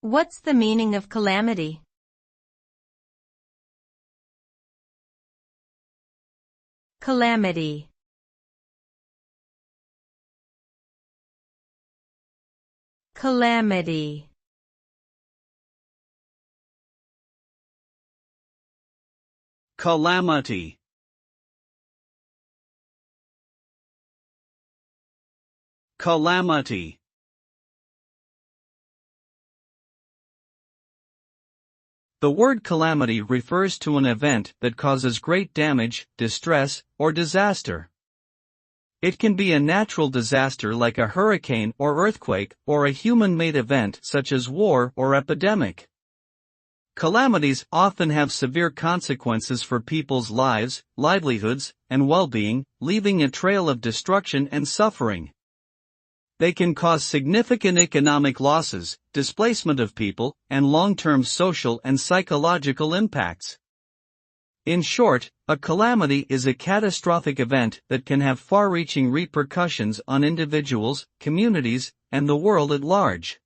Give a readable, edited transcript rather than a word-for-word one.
What's the meaning of calamity? Calamity. Calamity. Calamity. Calamity. The word calamity refers to an event that causes great damage, distress, or disaster. It can be a natural disaster like a hurricane or earthquake, or a human-made event such as war or epidemic. Calamities often have severe consequences for people's lives, livelihoods, and well-being, leaving a trail of destruction and suffering. They can cause significant economic losses, displacement of people, and long-term social and psychological impacts. In short, a calamity is a catastrophic event that can have far-reaching repercussions on individuals, communities, and the world at large.